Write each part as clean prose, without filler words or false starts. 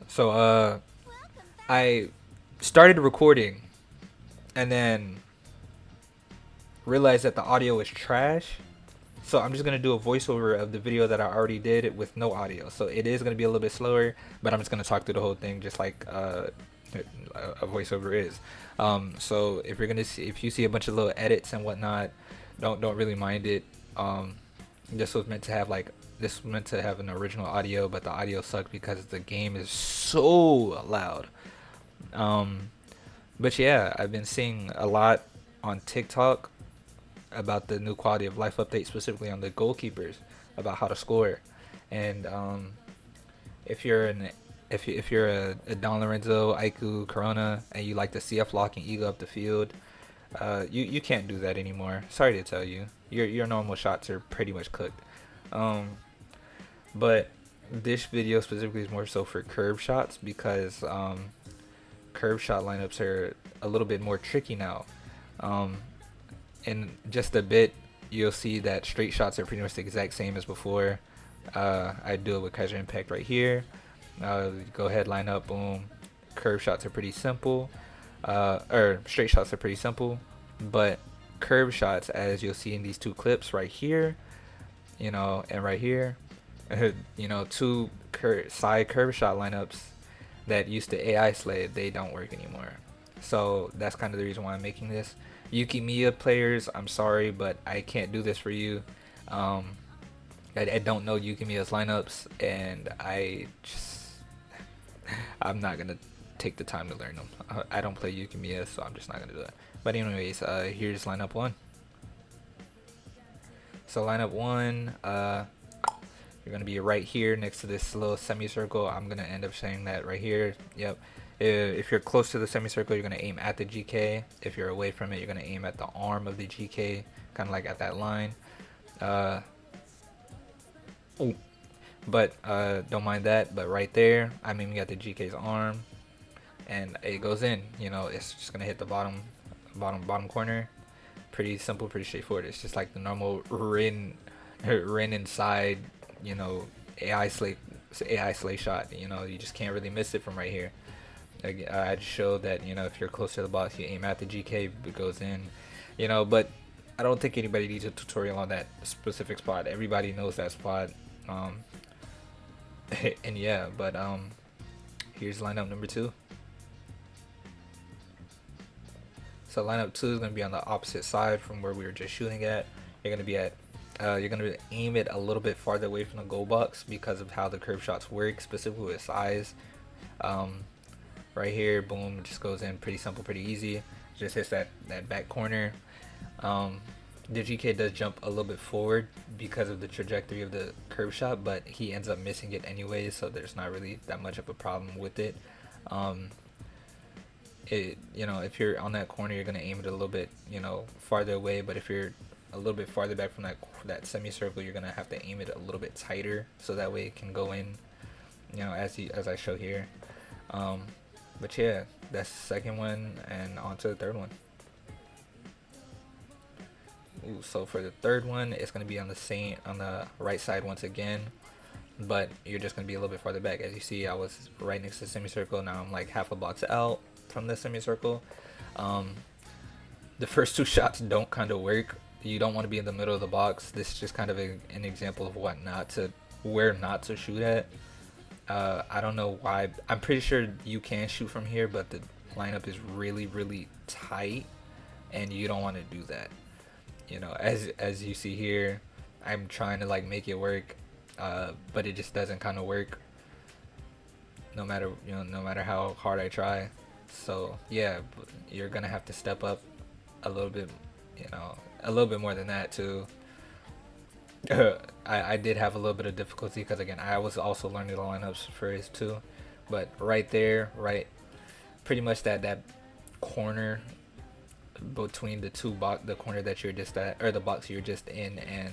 So I started recording and then realized that the audio is trash. So I'm just gonna do a voiceover of the video that I already did with no audio. So it is gonna be a little bit slower, but I'm just gonna talk through the whole thing just like a voiceover is. So if you're gonna see, if you see a bunch of little edits and whatnot, don't really mind it. Um, this was meant to have like this was meant to have an original audio, but the audio sucked because the game is so loud. Um, but yeah, I've been seeing a lot on TikTok about the new quality of life update, specifically on the goalkeepers, about how to score. And if you're an if you're a Don Lorenzo, Aiku, Corona, and you like the CF lock and ego up the field, you can't do that anymore. Sorry to tell you, your normal shots are pretty much cooked. Um, but this video specifically is more so for curve shots because curve shot lineups are a little bit more tricky now. Um, in just a bit, you'll see that straight shots are pretty much the exact same as before. I do it with Kaiser Impact right here. Go ahead, line up, boom. Curve shots are pretty simple. Or straight shots are pretty simple, but curve shots, as you'll see in these two clips right here, and right here, two side curve shot lineups that used to AI slay, they don't work anymore. So that's kind of the reason why I'm making this. Yuki Miya players, I'm sorry, but I can't do this for you. Um, I don't know Yuki Miya's lineups, and I'm not gonna take the time to learn them. I don't play Yuki Miya, so I'm just not gonna do it. But anyways, here's lineup one. So lineup one, you're gonna be right here next to this little semicircle. I'm gonna end up saying that right here. Yep. If you're close to the semicircle, you're gonna aim at the GK. If you're away from it, you're gonna aim at the arm of the GK, kind of like at that line. Uh, but don't mind that. But right there, I'm aiming at the GK's arm, and it goes in. It's just gonna hit the bottom corner. Pretty simple, pretty straightforward. It's just like the normal Rin inside, you know, AI slay AI slay shot. You just can't really miss it from right here. I just showed that if you're close to the box, you aim at the GK, it goes in. But I don't think anybody needs a tutorial on that specific spot. Everybody knows that spot. Um, and yeah, but here's lineup number two. So lineup two is gonna be on the opposite side from where we were just shooting at. You're gonna be at you're gonna aim it a little bit farther away from the goal box because of how the curve shots work, specifically with size. Um, right here, boom, it just goes in pretty simple, pretty easy. Just hits that back corner. The GK does jump a little bit forward because of the trajectory of the curve shot, but he ends up missing it anyways, so there's not really that much of a problem with it. Um, if you're on that corner, you're gonna aim it a little bit, farther away. But if you're a little bit farther back from that semicircle, you're gonna have to aim it a little bit tighter, so that way it can go in, as I show here. Um, but yeah, that's the second one, and on to the third one. Ooh, so for the third one, it's gonna be on the right side once again, but you're just gonna be a little bit farther back. As you see, I was right next to the semicircle. Now I'm like half a box out from the semicircle. Um, the first two shots don't kind of work. You don't want to be in the middle of the box. This is just kind of an example of where not to shoot at. I don't know why. I'm pretty sure you can shoot from here, but the lineup is really, really tight, and you don't want to do that. As you see here, I'm trying to like make it work, but it just doesn't kind of work. No matter how hard I try. So yeah, you're gonna have to step up a little bit, a little bit more than that too. I did have a little bit of difficulty because again I was also learning the lineups first too, but right there, right, pretty much that corner between the corner that you're just at, or the box you're just in, and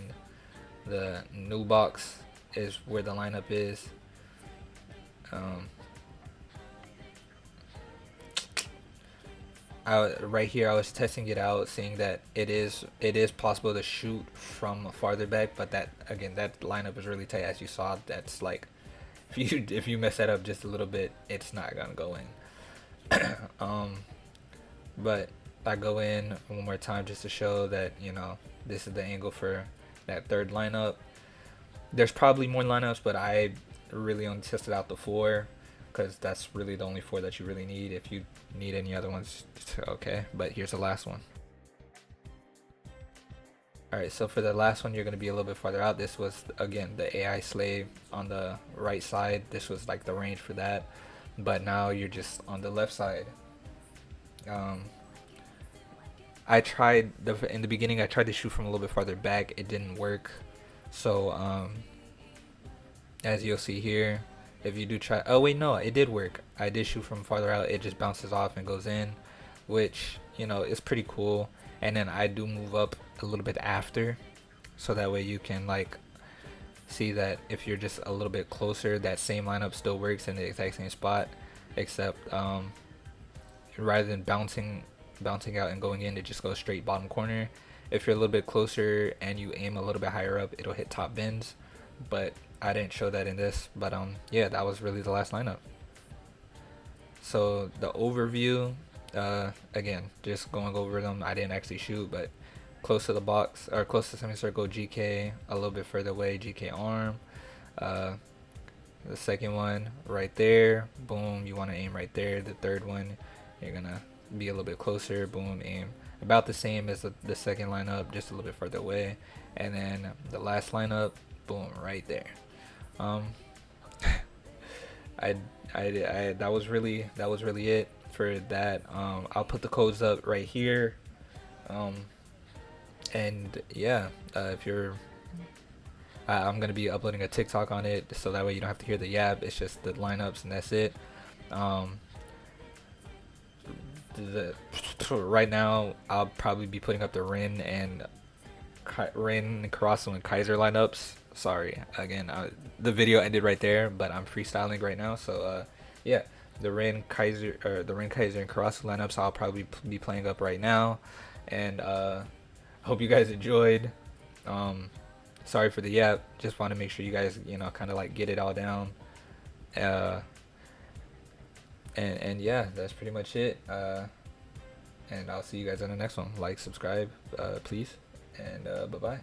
the new box is where the lineup is. Um, right here I was testing it out, seeing that it is possible to shoot from farther back, but that lineup is really tight. As you saw, that's like if you mess that up just a little bit, it's not gonna go in. But I go in one more time just to show that, you know, this is the angle for that third lineup. There's probably more lineups, but I really only tested out the 4 because that's really the only 4 that you really need. If you need any other ones, okay. But here's the last one. Alright, so for the last one, you're going to be a little bit farther out. This was, again, the AI slave on the right side. This was like the range for that. But now you're just on the left side. I tried, in the beginning, I tried to shoot from a little bit farther back. It didn't work. So, as you'll see here, if you do try, oh wait, no, it did work. I did shoot from farther out. It just bounces off and goes in, which, you know, is pretty cool. And then I do move up a little bit after, so that way you can like see that if you're just a little bit closer, that same lineup still works in the exact same spot, except rather than bouncing out and going in, it just goes straight bottom corner. If you're a little bit closer and you aim a little bit higher up, it'll hit top bins, but I didn't show that in this. But yeah, that was really the last lineup. So the overview, again, just going over them. I didn't actually shoot, but close to the box, or close to semicircle, GK. A little bit further away, GK arm. The second one right there, boom, you want to aim right there. The third one, you're gonna be a little bit closer, boom, aim about the same as the second lineup, just a little bit further away. And then the last lineup, boom, right there. That was really it for that. I'll put the codes up right here. And yeah, if you're I'm gonna be uploading a TikTok on it, so that way you don't have to hear the yap. It's just the lineups and that's it. Right now I'll probably be putting up the Rin and Karasu and Kaiser lineups. Sorry, again, the video ended right there, but I'm freestyling right now. So yeah, the Rin Kaiser and Karasu lineups I'll probably be playing up right now. And hope you guys enjoyed. Sorry for the yap. Just want to make sure you guys, you know, kind of like get it all down. And yeah, that's pretty much it. And I'll see you guys on the next one. Like, subscribe, please, and bye bye.